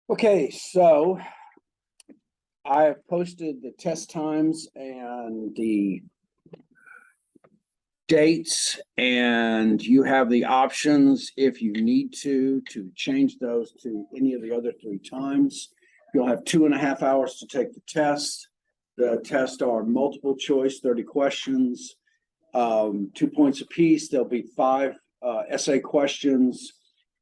Okay, so I have posted the test times and the dates, and you have the options if you need to change those to any of the other 3 times. You'll have 2.5 hours to take the test. The tests are multiple choice, 30 questions, 2 points apiece. There'll be 5 essay questions,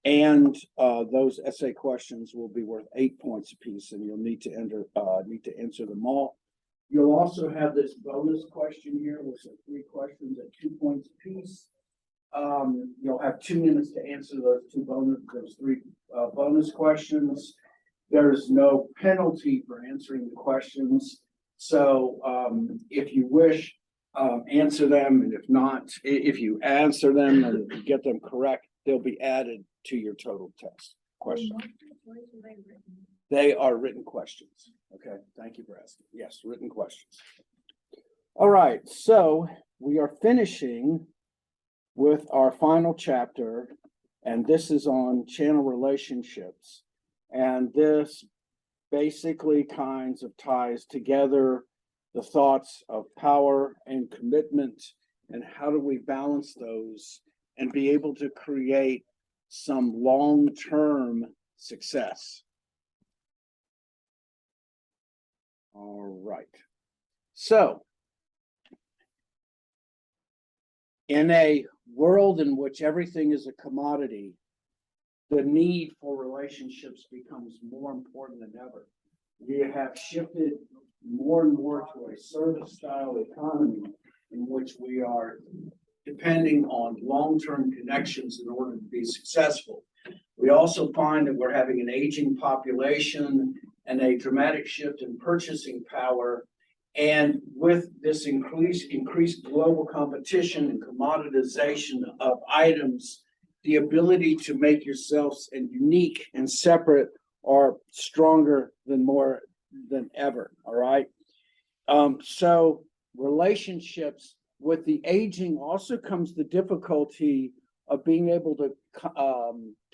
and those essay questions will be worth 8 points apiece, and you'll need to answer them all. You'll also have this bonus question here, which are 3 questions at 2 points apiece. You'll have 2 minutes to answer those 3 bonus questions. There's no penalty for answering the questions. So if you wish, answer them, and if not, if you answer them and if you get them correct, they'll be added to your total test question. They are written questions. Okay, thank you for asking. Yes, written questions. All right, so we are finishing with our final chapter, and this is on channel relationships. And this basically kinds of ties together the thoughts of power and commitment, and how do we balance those and be able to create some long-term success. All right. So, in a world in which everything is a commodity, the need for relationships becomes more important than ever. We have shifted more and more to a service style economy in which we are depending on long-term connections in order to be successful. We also find that we're having an aging population and a dramatic shift in purchasing power. And with this increased global competition and commoditization of items, the ability to make yourselves and unique and separate are stronger than more than ever. All right. So relationships, with the aging also comes the difficulty of being able to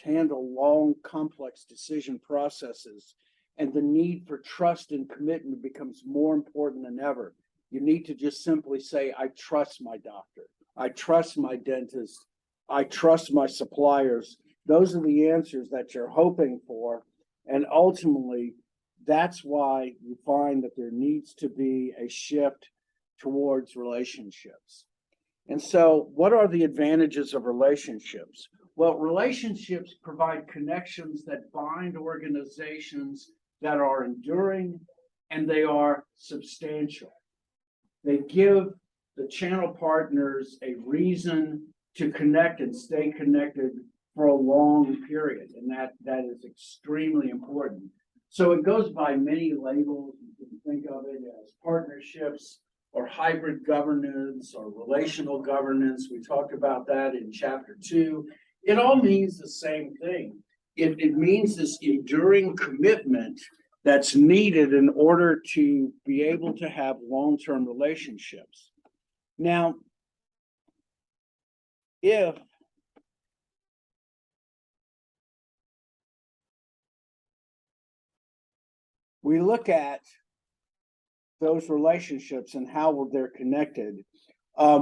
handle long, complex decision processes, and the need for trust and commitment becomes more important than ever. You need to just simply say, I trust my doctor, I trust my dentist, I trust my suppliers. Those are the answers that you're hoping for. And ultimately, that's why you find that there needs to be a shift towards relationships. And so, what are the advantages of relationships? Well, relationships provide connections that bind organizations that are enduring, and they are substantial. They give the channel partners a reason to connect and stay connected for a long period, and that is extremely important. So it goes by many labels. You can think of it as partnerships, or hybrid governance, or relational governance. We talked about that in chapter 2. It all means the same thing. It means this enduring commitment that's needed in order to be able to have long-term relationships. Now, if we look at those relationships and how they're connected,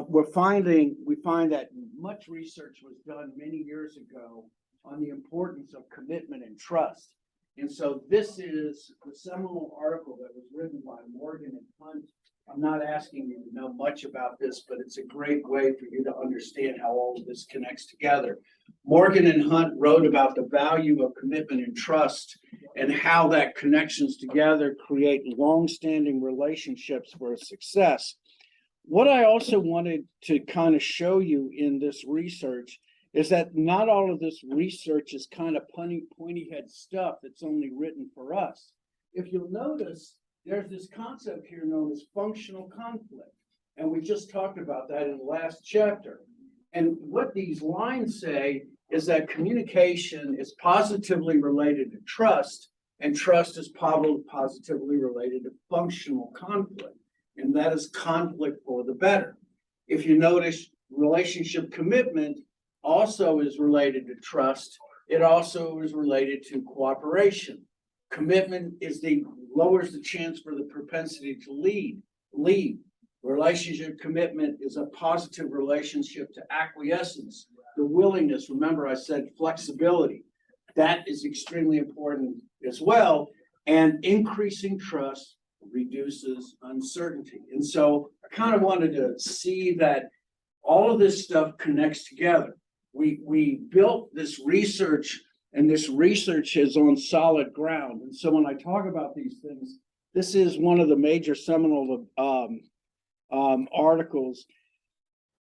we find that much research was done many years ago on the importance of commitment and trust. And so this is the seminal article that was written by Morgan and Hunt. I'm not asking you to know much about this, but it's a great way for you to understand how all of this connects together. Morgan and Hunt wrote about the value of commitment and trust, and how that connections together create long-standing relationships for success. What I also wanted to kind of show you in this research is that not all of this research is kind of pointy head stuff that's only written for us. If you'll notice, there's this concept here known as functional conflict, and we just talked about that in the last chapter. And what these lines say is that communication is positively related to trust, and trust is positively related to functional conflict, and that is conflict for the better. If you notice, relationship commitment also is related to trust. It also is related to cooperation. Commitment lowers the chance for the propensity to leave. Relationship commitment is a positive relationship to acquiescence, the willingness. Remember, I said flexibility. That is extremely important as well. And increasing trust reduces uncertainty. And so I kind of wanted to see that all of this stuff connects together. We built this research, and this research is on solid ground. And so when I talk about these things, this is one of the major seminal articles.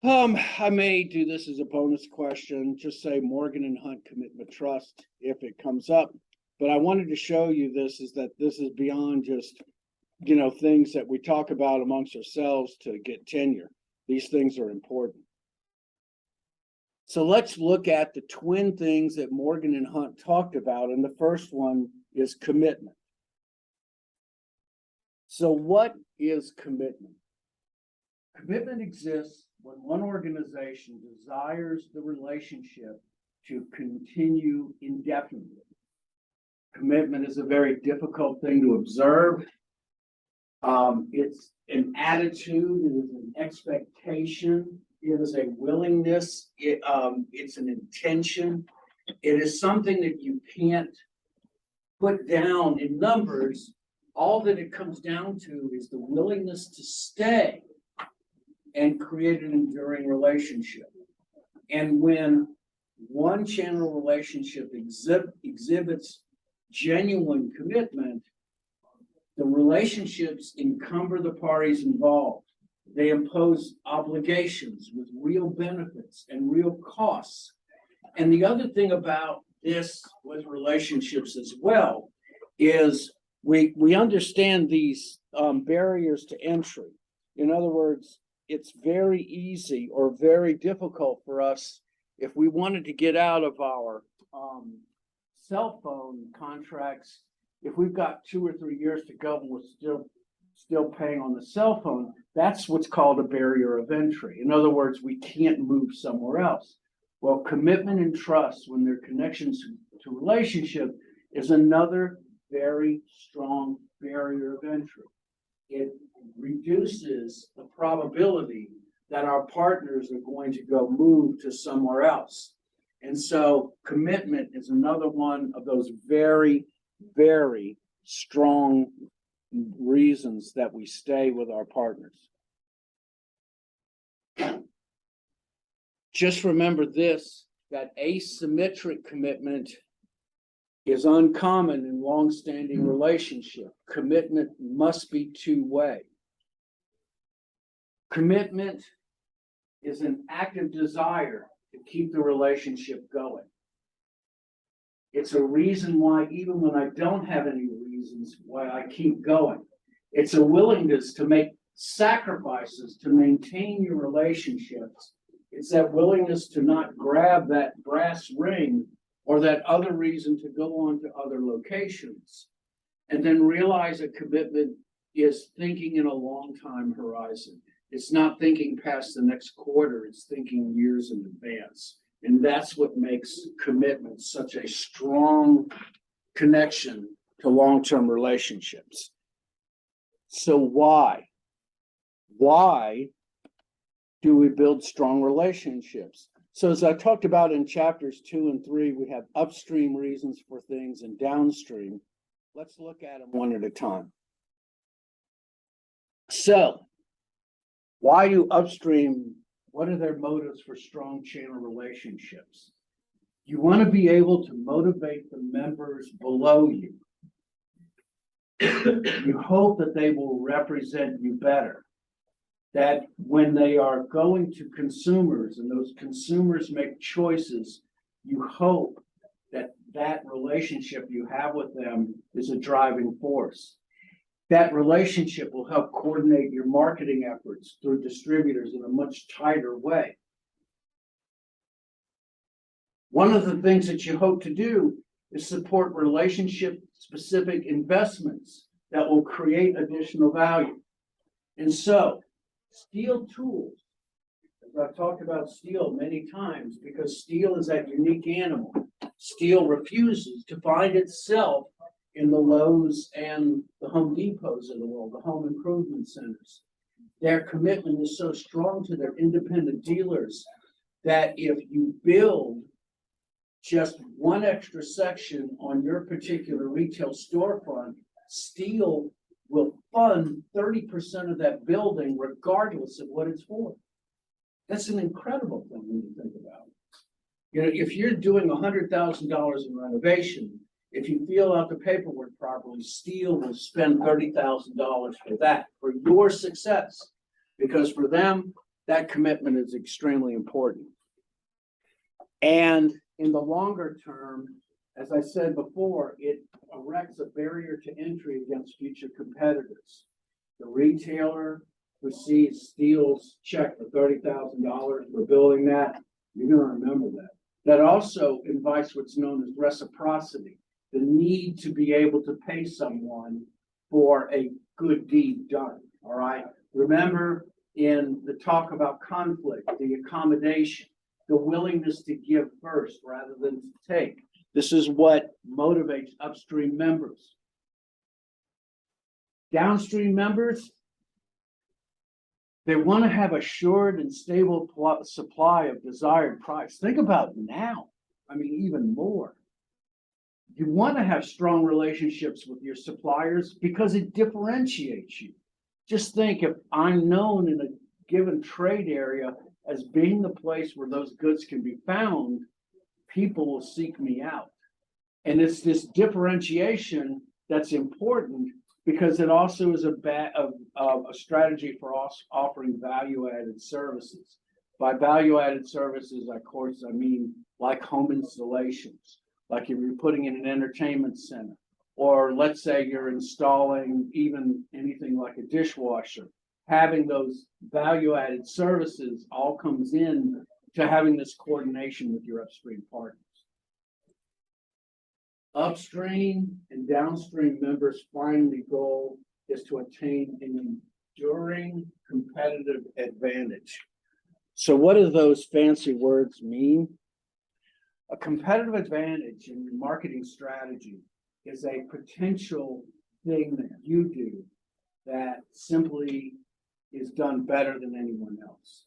I may do this as a bonus question, just say Morgan and Hunt Commitment Trust if it comes up. But I wanted to show you this is beyond just, things that we talk about amongst ourselves to get tenure. These things are important. So let's look at the twin things that Morgan and Hunt talked about. And the first one is commitment. So what is commitment? Commitment exists when one organization desires the relationship to continue indefinitely. Commitment is a very difficult thing to observe. It's an attitude, it is an expectation, it is a willingness, it's an intention. It is something that you can't put down in numbers. All that it comes down to is the willingness to stay and create an enduring relationship. And when one channel relationship exhibits genuine commitment, the relationships encumber the parties involved. They impose obligations with real benefits and real costs. And the other thing about this with relationships as well is we understand these barriers to entry. In other words, it's very easy or very difficult for us if we wanted to get out of our cell phone contracts. If we've got 2 or 3 years to go and we're still paying on the cell phone, that's what's called a barrier of entry. In other words, we can't move somewhere else. Well, commitment and trust, when they're connections to relationship, is another very strong barrier of entry. It reduces the probability that our partners are going to go move to somewhere else. And so commitment is another one of those very, very strong reasons that we stay with our partners. Just remember this, that asymmetric commitment is uncommon in long-standing relationship. Commitment must be two-way. Commitment is an active desire to keep the relationship going. It's a reason why, even when I don't have any reasons why I keep going, it's a willingness to make sacrifices to maintain your relationships. It's that willingness to not grab that brass ring or that other reason to go on to other locations, and then realize that commitment is thinking in a long time horizon. It's not thinking past the next quarter, it's thinking years in advance. And that's what makes commitment such a strong connection to long-term relationships. So why? Why do we build strong relationships? So as I talked about in chapters 2 and 3, we have upstream reasons for things and downstream. Let's look at them one at a time. So why do upstream, what are their motives for strong channel relationships? You want to be able to motivate the members below you. You hope that they will represent you better. That when they are going to consumers and those consumers make choices, you hope that that relationship you have with them is a driving force. That relationship will help coordinate your marketing efforts through distributors in a much tighter way. One of the things that you hope to do is support relationship-specific investments that will create additional value. And so, steel tools, as I've talked about steel many times, because steel is that unique animal. Steel refuses to find itself in the Lowe's and the Home Depots of the world, the home improvement centers. Their commitment is so strong to their independent dealers that if you build just one extra section on your particular retail storefront, steel will fund 30% of that building regardless of what it's for. That's an incredible thing when you think about it. You know, if you're doing $100,000 in renovation, if you fill out the paperwork properly, steel will spend $30,000 for that, for your success. Because for them, that commitment is extremely important. And in the longer term, as I said before, it erects a barrier to entry against future competitors. The retailer who sees steel's check for $30,000 for building that, you're going to remember that. That also invites what's known as reciprocity, the need to be able to pay someone for a good deed done. All right. Remember in the talk about conflict, the accommodation, the willingness to give first rather than to take. This is what motivates upstream members. Downstream members, they want to have assured and stable supply of desired price. Think about now. I mean, even more. You want to have strong relationships with your suppliers because it differentiates you. Just think, if I'm known in a given trade area as being the place where those goods can be found, people will seek me out. And it's this differentiation that's important because it also is a strategy for us offering value-added services. By value-added services, of course, I mean like home installations, like if you're putting in an entertainment center, or let's say you're installing even anything like a dishwasher. Having those value-added services all comes in to having this coordination with your upstream partners. Upstream and downstream members' primary goal is to attain an enduring competitive advantage. So what do those fancy words mean? A competitive advantage in your marketing strategy is a potential thing that you do that simply is done better than anyone else.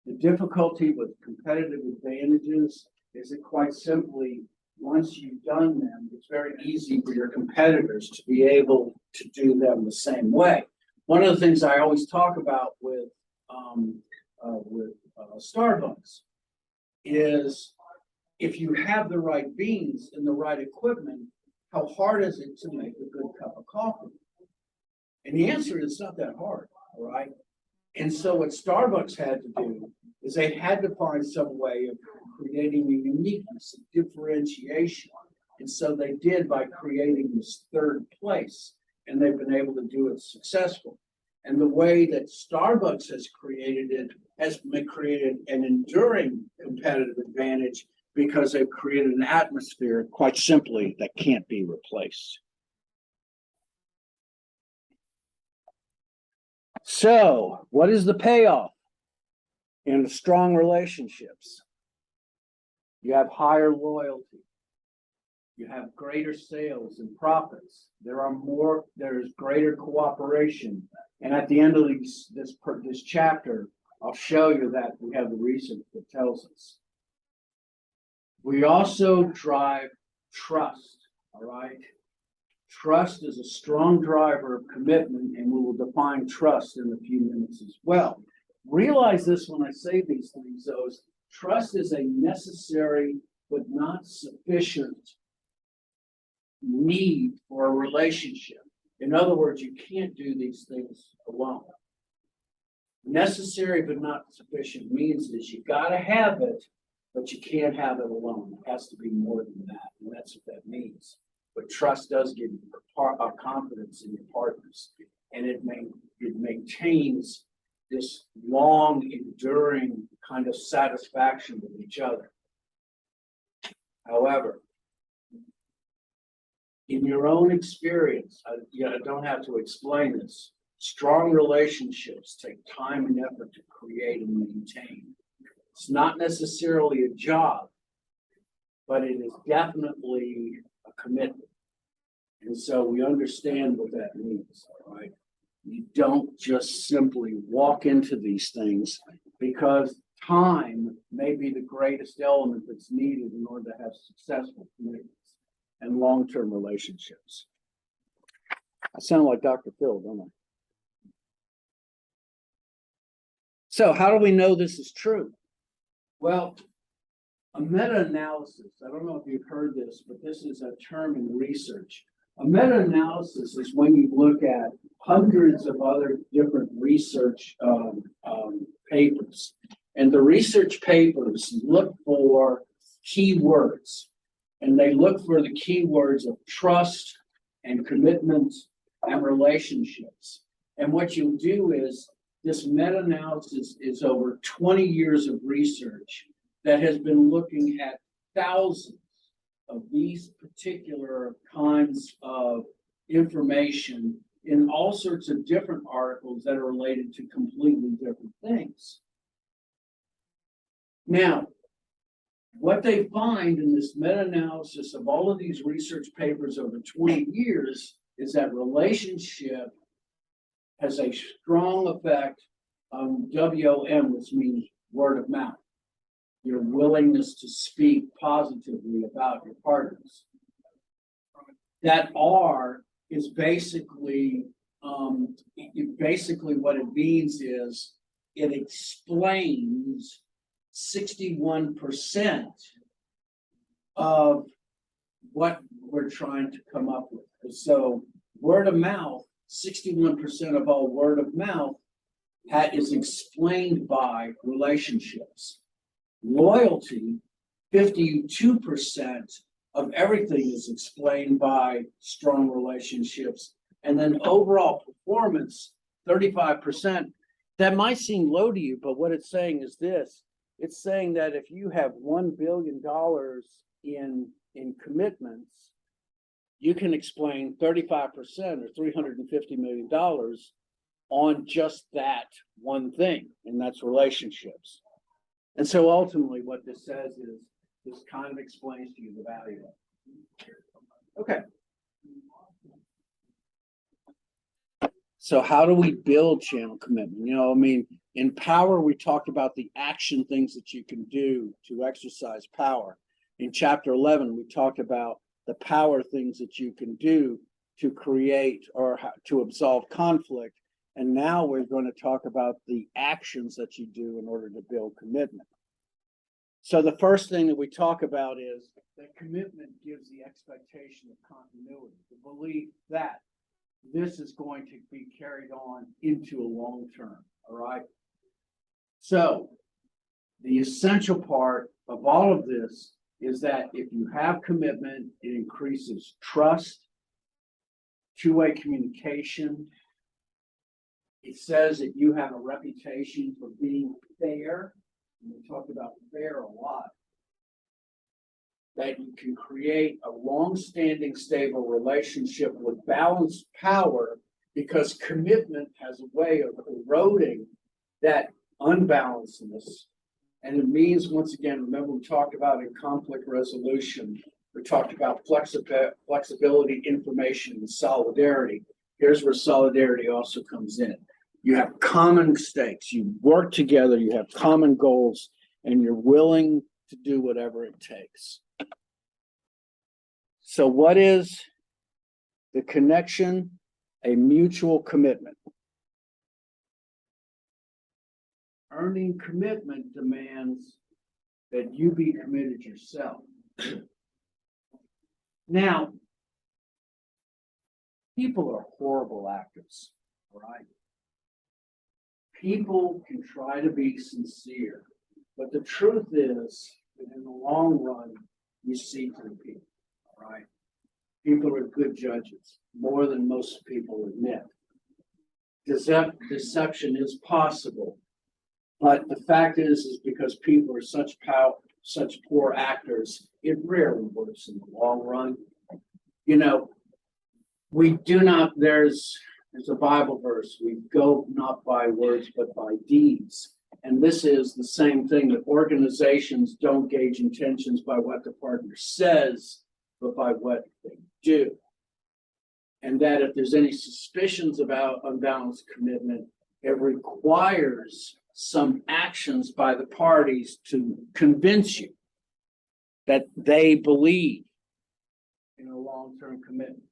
The difficulty with competitive advantages is that quite simply, once you've done them, it's very easy for your competitors to be able to do them the same way. One of the things I always talk about with Starbucks is if you have the right beans and the right equipment, how hard is it to make a good cup of coffee? And the answer is not that hard, all right? And so what Starbucks had to do is they had to find some way of creating a uniqueness, a differentiation. And so they did by creating this third place, and they've been able to do it successfully. And the way that Starbucks has created it has created an enduring competitive advantage because they've created an atmosphere, quite simply, that can't be replaced. So, what is the payoff in the strong relationships? You have higher loyalty. You have greater sales and profits. There's greater cooperation. And at the end of this chapter, I'll show you that we have the research that tells us. We also drive trust, all right? Trust is a strong driver of commitment, and we will define trust in a few minutes as well. Realize this when I say these things, though, trust is a necessary but not sufficient need for a relationship. In other words, you can't do these things alone. Necessary but not sufficient means is you got to have it, but you can't have it alone. It has to be more than that, and that's what that means. But trust does give you a confidence in your partners, and it maintains this long, enduring kind of satisfaction with each other. However, in your own experience, I don't have to explain this, strong relationships take time and effort to create and maintain. It's not necessarily a job, but it is definitely a commitment. And so we understand what that means, all right? You don't just simply walk into these things because time may be the greatest element that's needed in order to have successful commitments and long-term relationships. I sound like Dr. Phil, don't I? So how do we know this is true? Well, a meta-analysis, I don't know if you've heard this, but this is a term in research. A meta-analysis is when you look at hundreds of other different research papers. And the research papers look for keywords. And they look for the keywords of trust and commitment and relationships. And what you do is this meta-analysis is over 20 years of research that has been looking at thousands of these particular kinds of information in all sorts of different articles that are related to completely different things. Now, what they find in this meta-analysis of all of these research papers over 20 years is that relationship has a strong effect on WOM, which means word of mouth. Your willingness to speak positively about your partners. That R is basically what it means is it explains 61% of what we're trying to come up with. So word of mouth, 61% of all word of mouth is explained by relationships. Loyalty, 52% of everything is explained by strong relationships. And then overall performance, 35%. That might seem low to you, but what it's saying is this. It's saying that if you have $1 billion in commitments, you can explain 35% or $350 million on just that one thing, and that's relationships. And so ultimately what this says is, this kind of explains to you the value of it. Okay. So how do we build channel commitment? You know, I mean, in power, we talked about the action things that you can do to exercise power. In chapter 11, we talked about the power things that you can do to create or to absolve conflict. And now we're going to talk about the actions that you do in order to build commitment. So the first thing that we talk about is that commitment gives the expectation of continuity, the belief that this is going to be carried on into a long term, all right? So the essential part of all of this is that if you have commitment, it increases trust, two-way communication. It says that you have a reputation for being fair. And we talked about fair a lot. That you can create a long-standing, stable relationship with balanced power because commitment has a way of eroding that unbalancedness. And it means, once again, remember we talked about in conflict resolution, we talked about flexibility, information, and solidarity. Here's where solidarity also comes in. You have common stakes, you work together, you have common goals, and you're willing to do whatever it takes. So what is the connection? A mutual commitment. Earning commitment demands that you be committed yourself. Now, people are horrible actors, all right? People can try to be sincere, but the truth is that in the long run, you see through people, all right? People are good judges, more than most people admit. Deception is possible, but the fact is because people are such poor actors, it rarely works in the long run. You know, we do not, there's a Bible verse, we go not by words, but by deeds. And this is the same thing, that organizations don't gauge intentions by what the partner says, but by what they do. And that if there's any suspicions about unbalanced commitment, it requires some actions by the parties to convince you that they believe in a long-term commitment.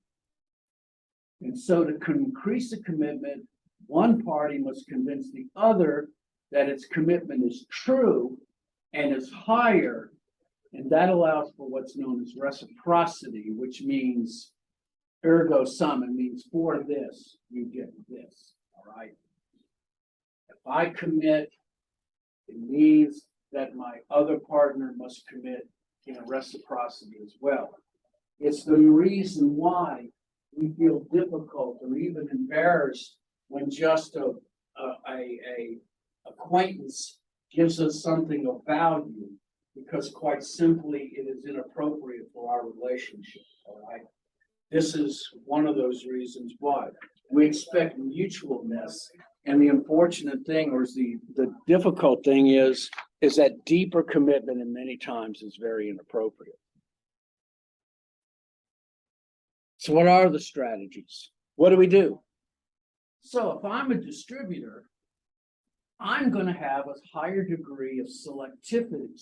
And so to increase the commitment, one party must convince the other that its commitment is true and is higher, and that allows for what's known as reciprocity, which means ergo sum. It means for this, you get this, all right? If I commit, it means that my other partner must commit in a reciprocity as well. It's the reason why we feel difficult or even embarrassed when just a acquaintance gives us something of value, because quite simply it is inappropriate for our relationship. All right. This is one of those reasons why we expect mutualness, and the unfortunate thing, or the difficult thing is that deeper commitment in many times is very inappropriate. So what are the strategies? What do we do? So if I'm a distributor, I'm going to have a higher degree of selectivity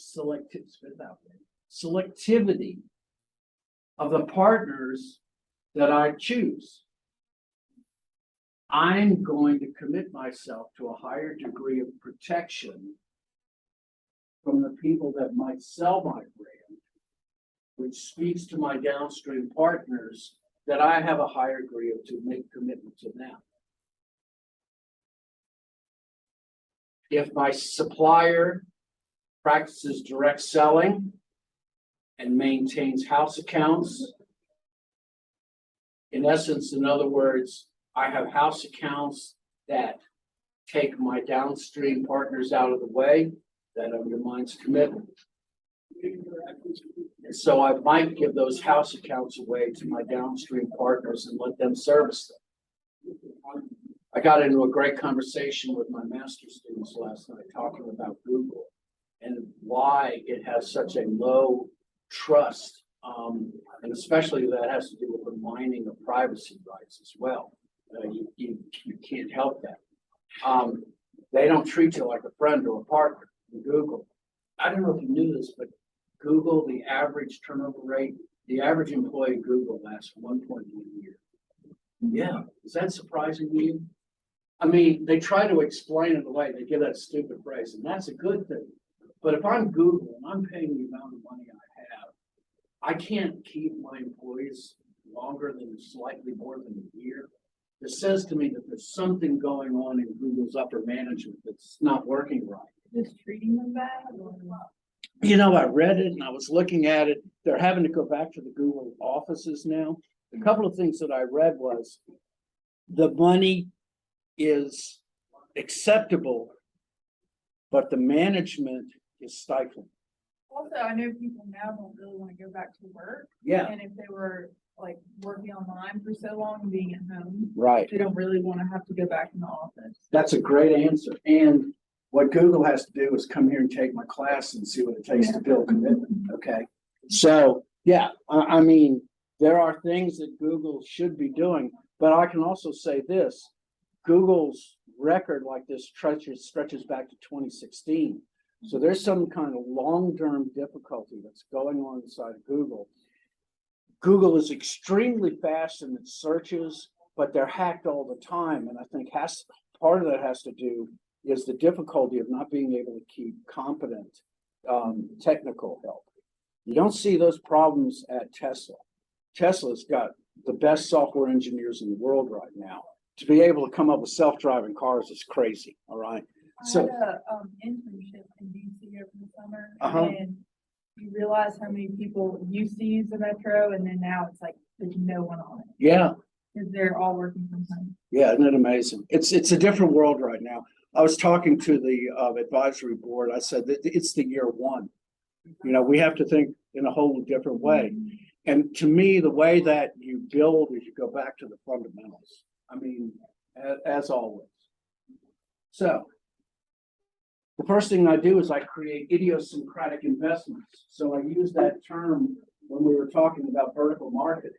of the partners that I choose. I'm going to commit myself to a higher degree of protection from the people that might sell my brand, which speaks to my downstream partners that I have a higher degree of to make commitment to them. If my supplier practices direct selling and maintains house accounts, in essence, in other words, I have house accounts that take my downstream partners out of the way, that undermines commitment. And so I might give those house accounts away to my downstream partners and let them service them. I got into a great conversation with my master's students last night talking about Google and why it has such a low trust, and especially that has to do with the mining of privacy rights as well. You can't help that. They don't treat you like a friend or a partner in Google. I don't know if you knew this, but Google, the average turnover rate, the average employee at Google lasts 1.1 years. Yeah, is that surprising to you? I mean, they try to explain it away. They give that stupid phrase, and that's a good thing. But if I'm Google and I'm paying the amount of money I have, I can't keep my employees longer than slightly more than a year. It says to me that there's something going on in Google's upper management that's not working right. Just treating them bad? You know, I read it and I was looking at it. They're having to go back to the Google offices now. A couple of things that I read was the money is acceptable, but the management is stifling. Also, I know people now don't really want to go back to work. Yeah. And if they were like working online for so long and being at home, Right. they don't really want to have to go back in the office. That's a great answer. And what Google has to do is come here and take my class and see what it takes to build commitment. Okay. So, yeah, I mean, there are things that Google should be doing, but I can also say this. Google's record like this stretches back to 2016. So there's some kind of long-term difficulty that's going on inside of Google. Google is extremely fast in its searches, but they're hacked all the time. And I think part of that has to do is the difficulty of not being able to keep competent technical help. You don't see those problems at Tesla. Tesla's got the best software engineers in the world right now. To be able to come up with self-driving cars is crazy. All right. I had a internship in DC over the summer, and you realize how many people used to use the metro, and then now it's like there's no one on it. Yeah. Because they're all working from home. Yeah, isn't it amazing? It's a different world right now. I was talking to the advisory board. I said that it's the year one. You know, we have to think in a whole different way. And to me, the way that you build is you go back to the fundamentals. I mean, as always. So the first thing I do is I create idiosyncratic investments. So I use that term when we were talking about vertical marketing.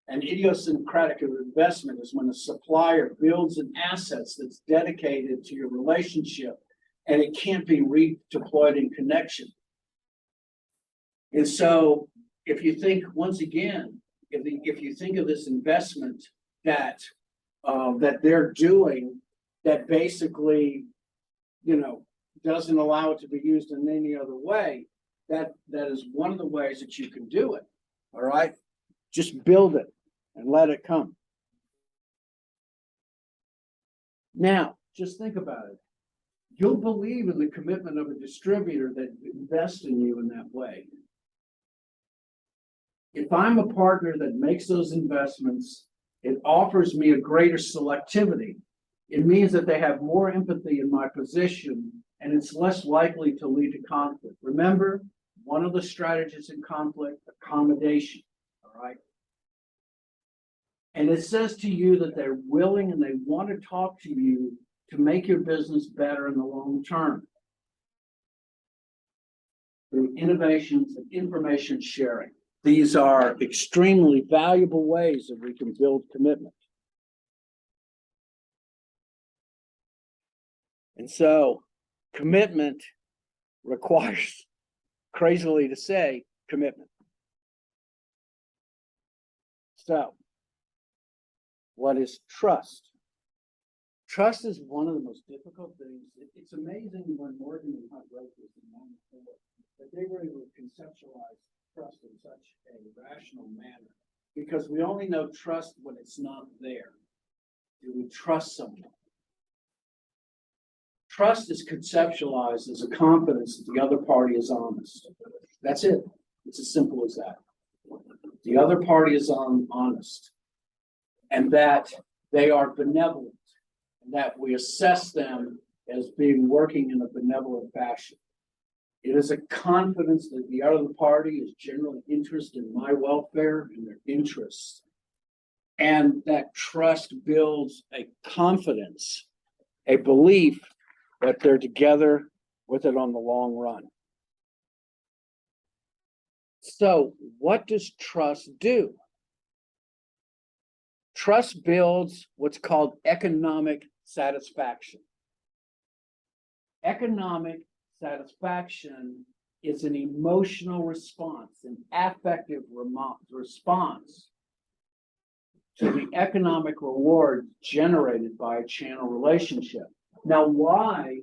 An idiosyncratic of investment is when a supplier builds an assets that's dedicated to your relationship and it can't be redeployed in connection. And so if you think, once again, if you think of this investment that they're doing that basically, doesn't allow it to be used in any other way, that is one of the ways that you can do it. All right, just build it and let it come. Now, just think about it. You'll believe in the commitment of a distributor that invests in you in that way. If I'm a partner that makes those investments, it offers me a greater selectivity. It means that they have more empathy in my position, and it's less likely to lead to conflict. Remember, one of the strategies in conflict, accommodation, all right? And it says to you that they're willing and they want to talk to you to make your business better in the long term through innovations and information sharing. These are extremely valuable ways that we can build commitment. And so commitment requires, crazily to say, commitment. So, what is trust? Trust is one of the most difficult things. It's amazing when Morgan and Hunt wrote this in 1994, that they were able to conceptualize trust in such a rational manner, because we only know trust when it's not there. Do we trust someone? Trust is conceptualized as a confidence that the other party is honest. That's it. It's as simple as that. The other party is honest, and that they are benevolent, and that we assess them as being working in a benevolent fashion. It is a confidence that the other party is generally interested in my welfare and their interests. And that trust builds a confidence, a belief that they're together with it on the long run. So, what does trust do? Trust builds what's called economic satisfaction. Economic satisfaction is an emotional response, an affective response to the economic reward generated by a channel relationship. Now, why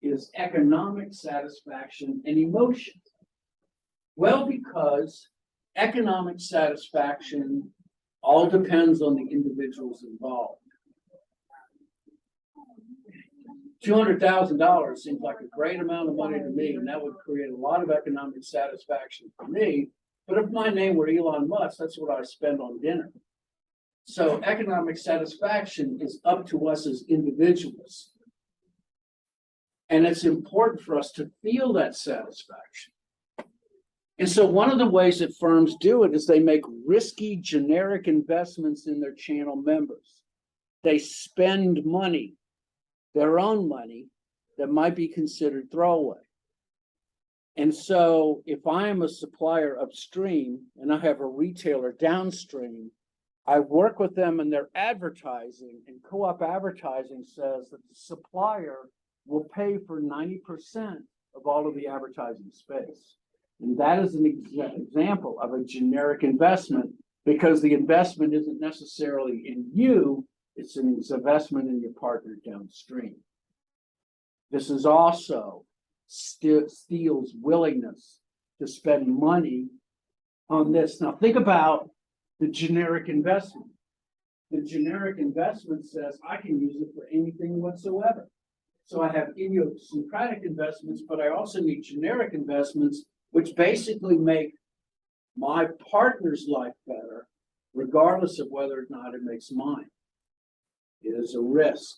is economic satisfaction an emotion? Well, because economic satisfaction all depends on the individuals involved. $200,000 seems like a great amount of money to me, and that would create a lot of economic satisfaction for me. But if my name were Elon Musk, that's what I spend on dinner. So economic satisfaction is up to us as individuals. And it's important for us to feel that satisfaction. And so one of the ways that firms do it is they make risky generic investments in their channel members. They spend money, their own money, that might be considered throwaway. And so if I am a supplier upstream and I have a retailer downstream, I work with them in their advertising, and co-op advertising says that the supplier will pay for 90% of all of the advertising space. And that is an example of a generic investment, because the investment isn't necessarily in you, it's an investment in your partner downstream. This is also Steele's willingness to spend money on this. Now think about the generic investment. The generic investment says I can use it for anything whatsoever. So I have idiosyncratic investments, but I also need generic investments, which basically make my partner's life better, regardless of whether or not it makes mine. It is a risk.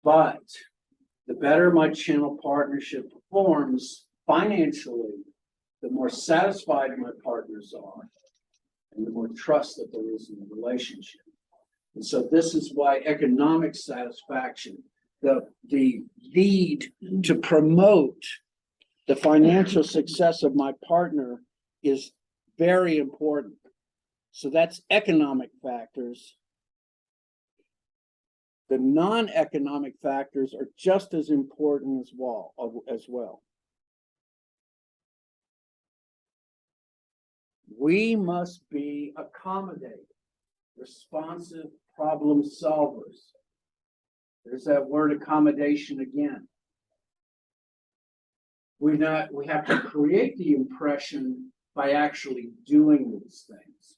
But the better my channel partnership performs financially, the more satisfied my partners are, and the more trust that there is in the relationship. And so this is why economic satisfaction, the need to promote the financial success of my partner, is very important. So that's economic factors. The non-economic factors are just as important as well. We must be accommodating, responsive problem solvers. There's that word accommodation again. We have to create the impression by actually doing these things.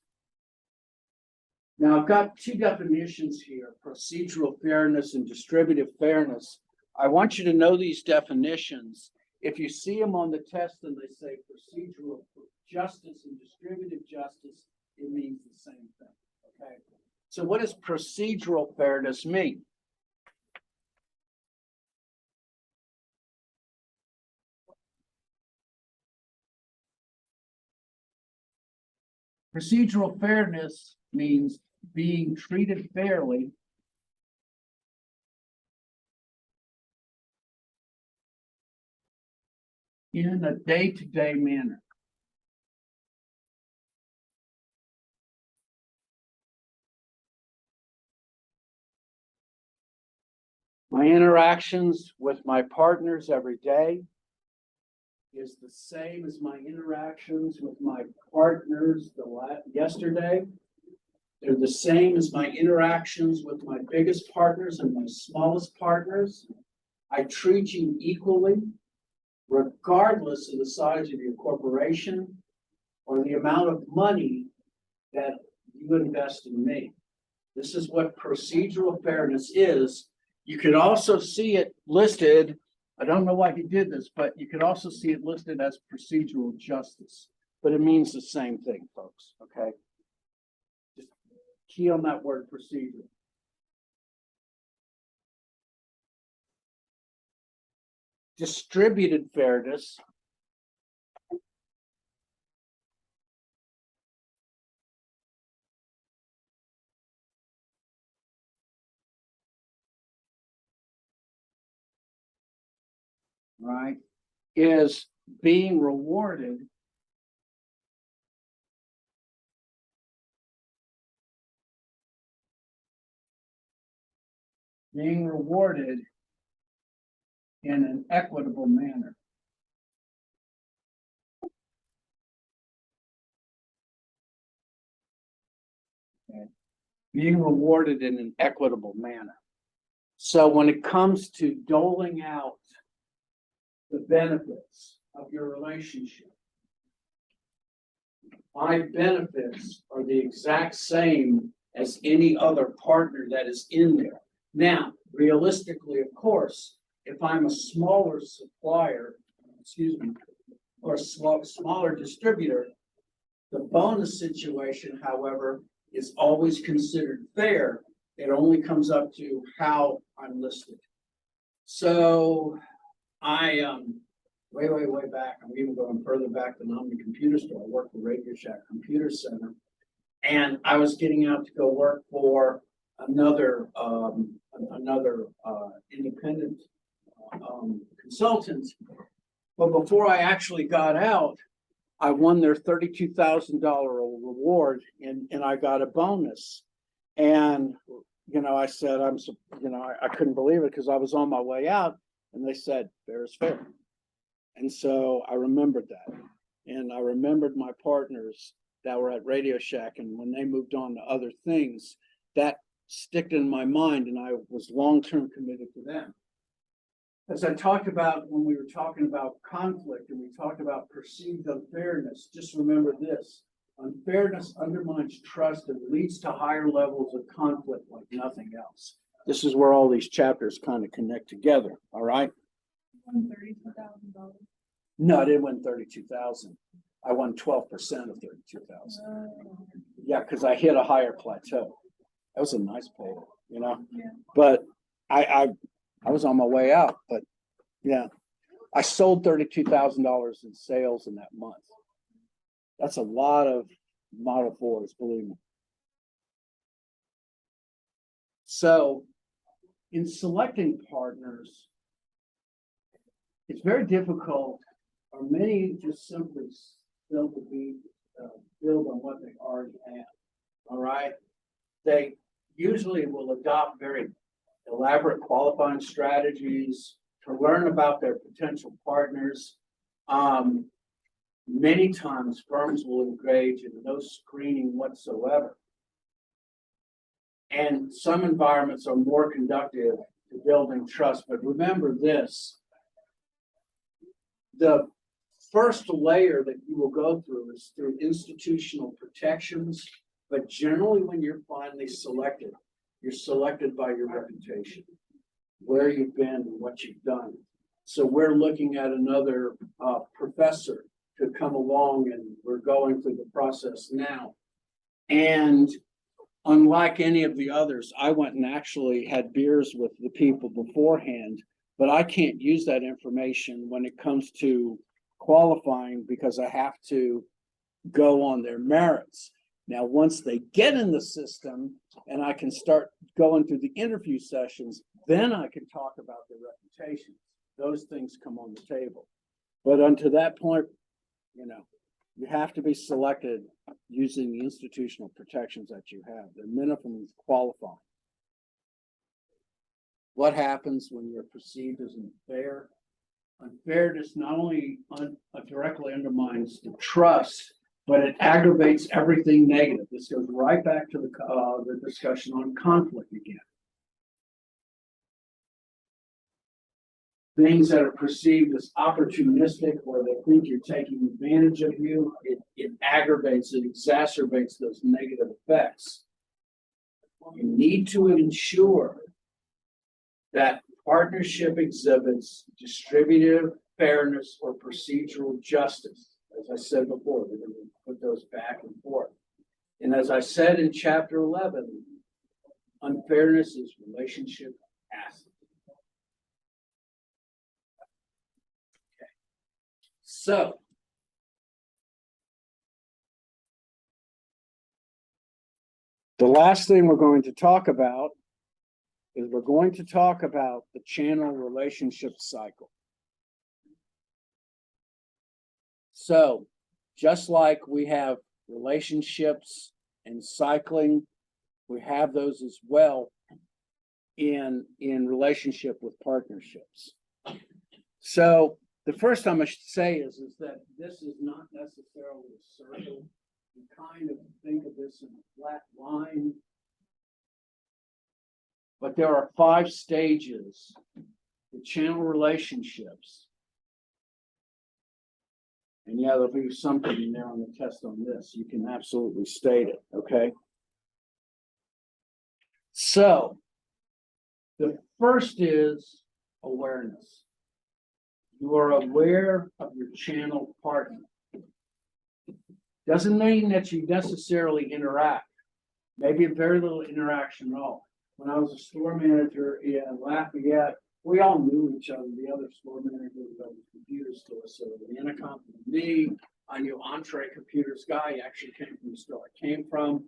Now, I've got two definitions here, procedural fairness and distributive fairness. I want you to know these definitions. If you see them on the test and they say procedural justice and distributive justice, it means the same thing, okay? So what does procedural fairness mean? Procedural fairness means being treated fairly in a day-to-day manner. My interactions with my partners every day is the same as my interactions with my partners yesterday. They're the same as my interactions with my biggest partners and my smallest partners. I treat you equally, regardless of the size of your corporation or the amount of money that you invest in me. This is what procedural fairness is. You could also see it listed, I don't know why he did this, but you could also see it listed as procedural justice, but it means the same thing, folks, okay? Just key on that word procedure. Distributed fairness right, is being rewarded in an equitable manner. Okay. Being rewarded in an equitable manner. So when it comes to doling out the benefits of your relationship, my benefits are the exact same as any other partner that is in there. Now, realistically, of course, if I'm a smaller supplier, or smaller distributor, the bonus situation, however, is always considered fair. It only comes up to how I'm listed. So I way back, I'm even going further back than Omni Computer Store. I worked for Radio Shack Computer Center, and I was getting out to go work for another independent consultant. But before I actually got out, I won their $32,000 reward, and I got a bonus. And I said, I couldn't believe it because I was on my way out, and they said, fair is fair. And so I remembered that. And I remembered my partners that were at Radio Shack, and when they moved on to other things, that stuck in my mind, and I was long-term committed to them. As I talked about when we were talking about conflict and we talked about perceived unfairness, just remember this: unfairness undermines trust and leads to higher levels of conflict like nothing else. This is where all these chapters kind of connect together, all right? $32,000. No, I didn't win 32,000. I won 12% of 32,000. Yeah, because I hit a higher plateau. That was a nice pay, Yeah. But I was on my way out. But yeah, I sold $32,000 in sales in that month. That's a lot of Model 4s, believe me. So, in selecting partners, it's very difficult, or many just simply spill the beans build on what they already have. All right. They usually will adopt very elaborate qualifying strategies to learn about their potential partners. Many times firms will engage in no screening whatsoever. And some environments are more conducive to building trust. But remember this, the first layer that you will go through is through institutional protections. But generally, when you're finally selected, you're selected by your reputation, where you've been and what you've done. So we're looking at another professor to come along, and we're going through the process now. And unlike any of the others, I went and actually had beers with the people beforehand, but I can't use that information when it comes to qualifying because I have to go on their merits. Now, once they get in the system and I can start going through the interview sessions, then I can talk about their reputations. Those things come on the table. But until that point, you have to be selected using the institutional protections that you have. The minimum is qualifying. What happens when you're perceived as unfair? Unfairness not only directly undermines the trust, but it aggravates everything negative. This goes right back to the discussion on conflict again. Things that are perceived as opportunistic, where they think you're taking advantage of you, it aggravates, it exacerbates those negative effects. You need to ensure that partnership exhibits distributive fairness or procedural justice. As I said before, we're going to put those back and forth. And as I said in chapter 11, unfairness is relationship acid. Okay. So, the last thing we're going to talk about is we're going to talk about the channel relationship cycle. So, just like we have relationships and cycling, we have those as well in relationship with partnerships. So, the first time I should say is that this is not necessarily a circle. You kind of think of this in a flat line. But there are 5 stages to channel relationships. And yeah, there'll be something in there on the test on this. You can absolutely state it, okay? So, the first is awareness. You are aware of your channel partner. Doesn't mean that you necessarily interact. Maybe very little interaction at all. When I was a store manager in Lafayette, we all knew each other. The other store manager was at the computer store. So the Intercom and me, I knew Entree Computers guy. He actually came from the store I came from.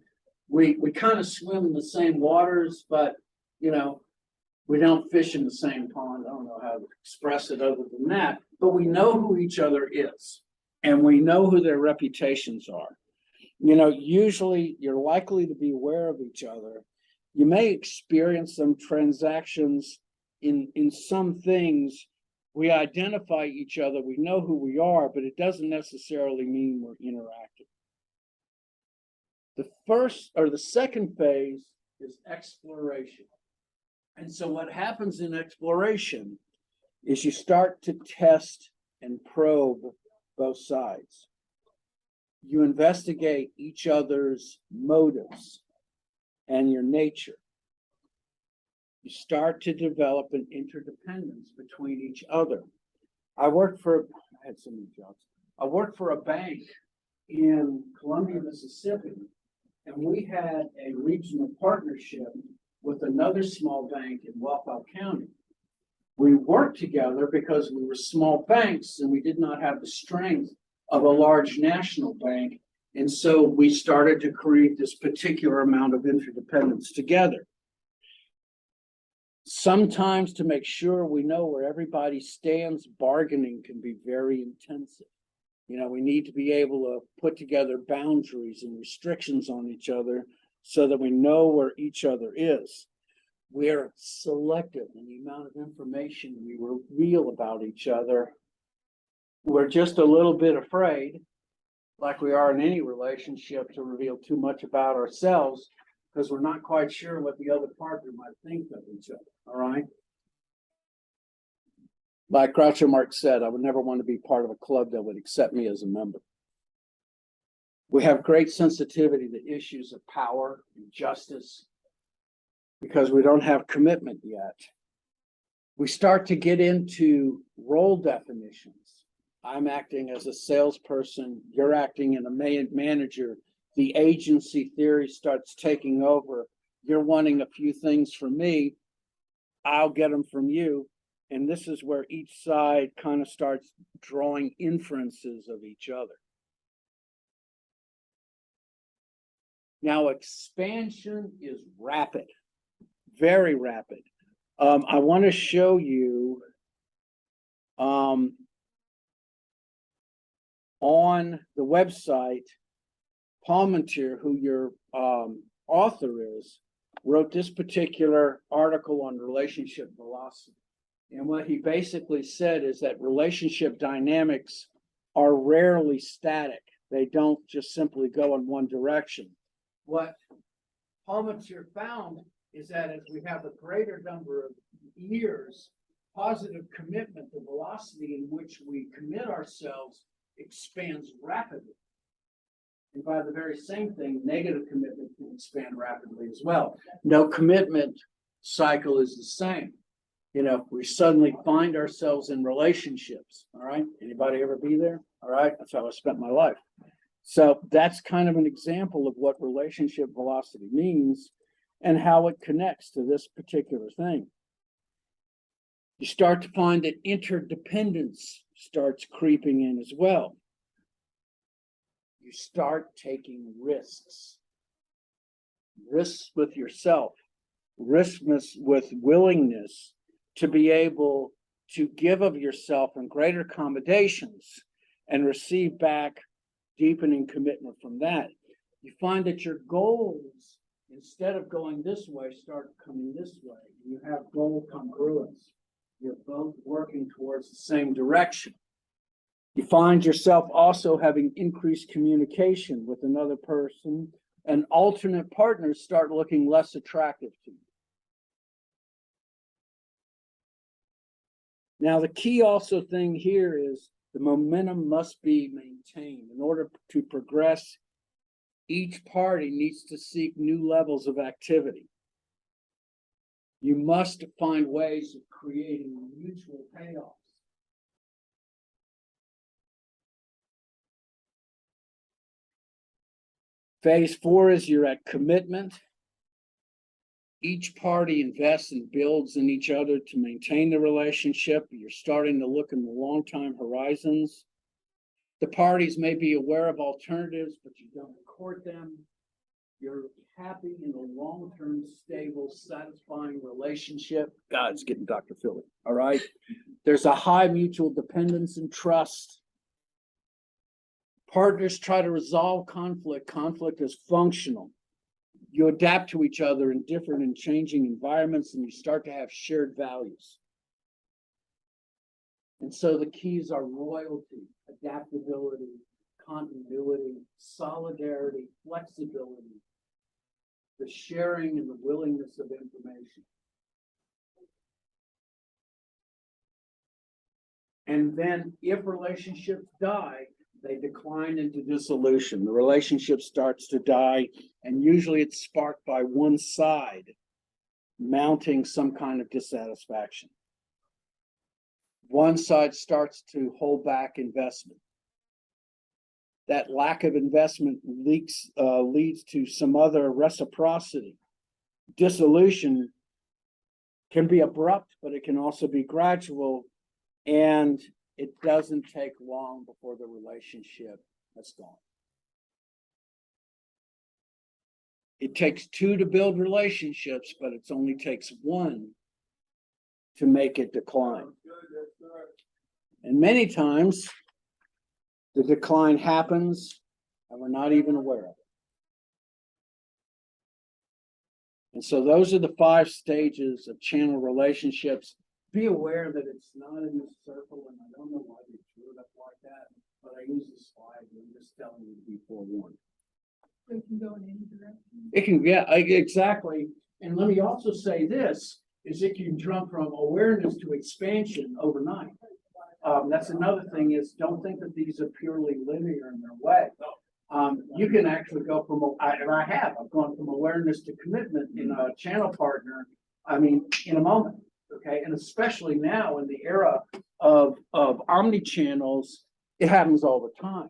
We kind of swim in the same waters, but we don't fish in the same pond. I don't know how to express it other than that. But we know who each other is, and we know who their reputations are. Usually you're likely to be aware of each other. You may experience some transactions in some things. We identify each other, we know who we are, but it doesn't necessarily mean we're interacting. The second phase is exploration. And so what happens in exploration is you start to test and probe both sides. You investigate each other's motives and your nature. You start to develop an interdependence between each other. I had so many jobs. I worked for a bank in Columbia, Mississippi, and we had a regional partnership with another small bank in Waukau County. We worked together because we were small banks and we did not have the strength of a large national bank. And so we started to create this particular amount of interdependence together. Sometimes, to make sure we know where everybody stands, bargaining can be very intensive. You know, we need to be able to put together boundaries and restrictions on each other so that we know where each other is. We're selective in the amount of information we reveal about each other. We're just a little bit afraid, like we are in any relationship, to reveal too much about ourselves because we're not quite sure what the other partner might think of each other. All right. Like Groucho Marx said, I would never want to be part of a club that would accept me as a member. We have great sensitivity to issues of power and justice because we don't have commitment yet. We start to get into role definitions. I'm acting as a salesperson, you're acting in a manager. The agency theory starts taking over. You're wanting a few things from me, I'll get them from you. And this is where each side kind of starts drawing inferences of each other. Now, expansion is rapid, very rapid. I want to show you on the website, Palmentier, who your author is, wrote this particular article on relationship velocity. And what he basically said is that relationship dynamics are rarely static. They don't just simply go in one direction. What Palmentier found is that as we have a greater number of years, positive commitment, the velocity in which we commit ourselves expands rapidly. And by the very same thing, negative commitment can expand rapidly as well. No commitment cycle is the same. You know, we suddenly find ourselves in relationships. All right. Anybody ever be there? All right. That's how I spent my life. So that's kind of an example of what relationship velocity means and how it connects to this particular thing. You start to find that interdependence starts creeping in as well. You start taking risks with yourself, risks with willingness to be able to give of yourself in greater accommodations and receive back deepening commitment from that. You find that your goals, instead of going this way, start coming this way. You have goal congruence. You're both working towards the same direction. You find yourself also having increased communication with another person, and alternate partners start looking less attractive to you. Now, the key also thing here is the momentum must be maintained. In order to progress, each party needs to seek new levels of activity. You must find ways of creating mutual payoffs. Phase 4 is you're at commitment. Each party invests and builds in each other to maintain the relationship. You're starting to look in the long-time horizons. The parties may be aware of alternatives, but you don't court them. You're happy in a long-term, stable, satisfying relationship. God's getting Dr. Philly. All right. There's a high mutual dependence and trust. Partners try to resolve conflict. Conflict is functional. You adapt to each other in different and changing environments, and you start to have shared values. And so the keys are loyalty, adaptability, continuity, solidarity, flexibility, the sharing and the willingness of information. And then if relationships die, they decline into dissolution. The relationship starts to die, and usually it's sparked by one side mounting some kind of dissatisfaction. One side starts to hold back investment. That lack of investment leads to some other reciprocity. Dissolution can be abrupt, but it can also be gradual, and it doesn't take long before the relationship has gone. It takes two to build relationships, but it only takes one to make it decline. And many times, The decline happens and we're not even aware of it. And so those are the 5 stages of channel relationships. Be aware that it's not in this circle, and I don't know why they drew it up like that, but I use the slide and I'm just telling you to be forewarned. It can go in any direction. It can, yeah, exactly. And let me also say this, is it can jump from awareness to expansion overnight. That's another thing is don't think that these are purely linear in their way. You can actually go from, I've gone from awareness to commitment in a channel partner, in a moment, okay? And especially now in the era of omni-channels, it happens all the time.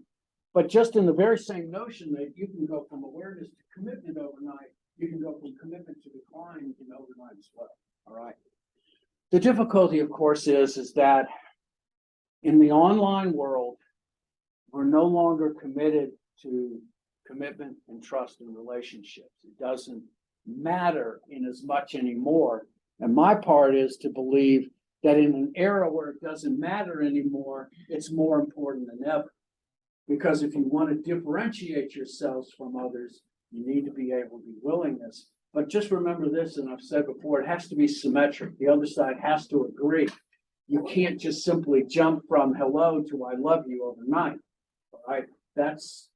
But just in the very same notion that you can go from awareness to commitment overnight, you can go from commitment to decline in overnight as well, all right? The difficulty, of course, is that in the online world, we're no longer committed to commitment and trust in relationships. It doesn't matter in as much anymore. And my part is to believe that in an era where it doesn't matter anymore, it's more important than ever. Because if you want to differentiate yourselves from others, you need to be able to be willingness. But just remember this, and I've said before, it has to be symmetric. The other side has to agree. You can't just simply jump from hello to I love you overnight. All right, does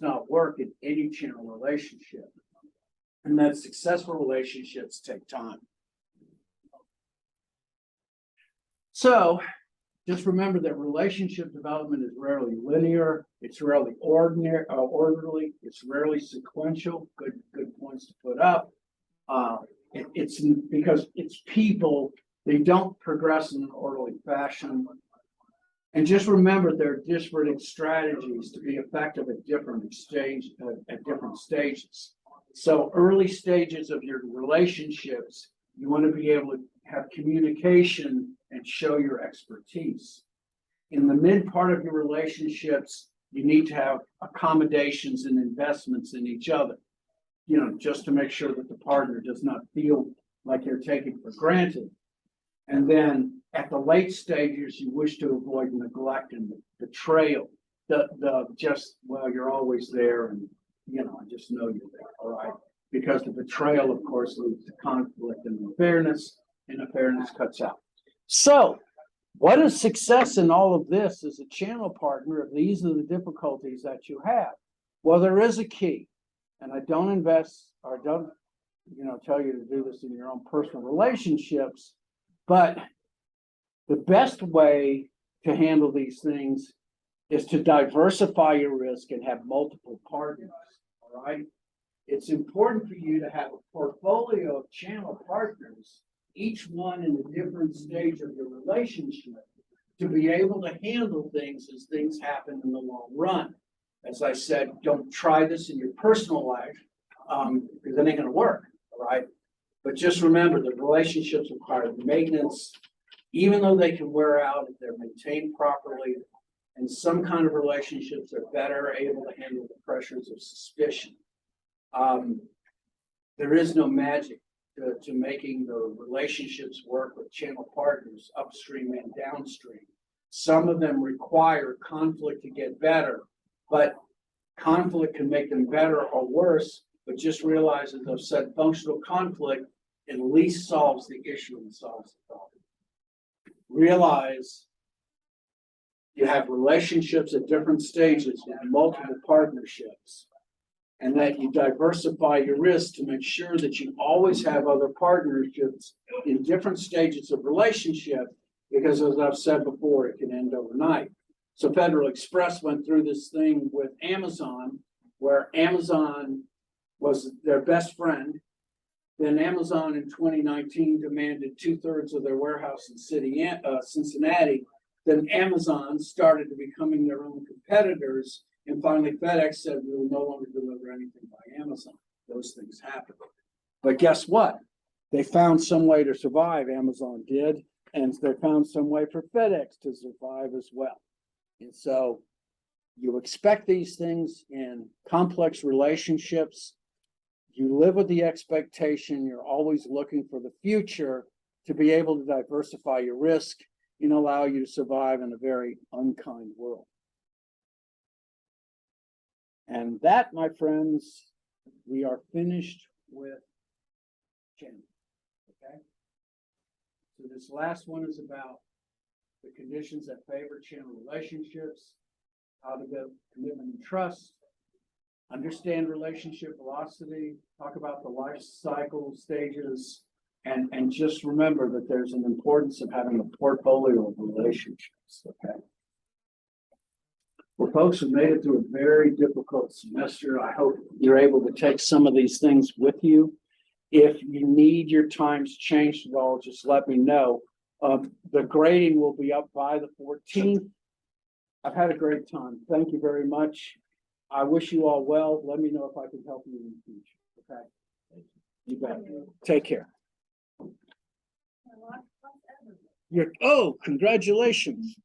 not work in any channel relationship, and that successful relationships take time. So just remember that relationship development is rarely linear. It's rarely orderly. It's rarely sequential. Good points to put up. It's because it's people. They don't progress in an orderly fashion. And just remember, there are disparate strategies to be effective at different stages. So early stages of your relationships, you want to be able to have communication and show your expertise. In the mid part of your relationships, you need to have accommodations and investments in each other, just to make sure that the partner does not feel like you're taken for granted. And then at the late stages, you wish to avoid neglect and betrayal. You're always there, and I just know you're there, all right? Because the betrayal, of course, leads to conflict and unfairness, and unfairness cuts out. So, what is success in all of this as a channel partner if these are the difficulties that you have? Well, there is a key, and I don't tell you to do this in your own personal relationships, but the best way to handle these things is to diversify your risk and have multiple partners, all right? It's important for you to have a portfolio of channel partners, each one in a different stage of your relationship, to be able to handle things as things happen in the long run. As I said, don't try this in your personal life, because it ain't gonna work, all right? But just remember that relationships require maintenance, even though they can wear out if they're maintained properly. And some kind of relationships are better able to handle the pressures of suspicion. There is no magic to making the relationships work with channel partners upstream and downstream. Some of them require conflict to get better, but conflict can make them better or worse. But just realize, as I've said, functional conflict at least solves the issue and solves the problem. Realize you have relationships at different stages with multiple partnerships, and that you diversify your risk to make sure that you always have other partnerships in different stages of relationship, because as I've said before, it can end overnight. So Federal Express went through this thing with Amazon, where Amazon was their best friend. Then Amazon in 2019 demanded 2/3 of their warehouse in Cincinnati. Then Amazon started to becoming their own competitors. And finally, FedEx said, we will no longer deliver anything by Amazon. Those things happen. But guess what? They found some way to survive, Amazon did. And they found some way for FedEx to survive as well. And so you expect these things in complex relationships. You live with the expectation, you're always looking for the future to be able to diversify your risk and allow you to survive in a very unkind world. And that, my friends, we are finished with channel. Okay? So this last one is about the conditions that favor channel relationships, how to build commitment and trust, understand relationship velocity, talk about the life cycle stages, and just remember that there's an importance of having a portfolio of relationships, okay? Well, folks, we made it through a very difficult semester. I hope you're able to take some of these things with you. If you need your times changed at all, just let me know. The grading will be up by the 14th. I've had a great time. Thank you very much. I wish you all well. Let me know if I can help you in the future. Okay. You bet. Take care. Oh, congratulations.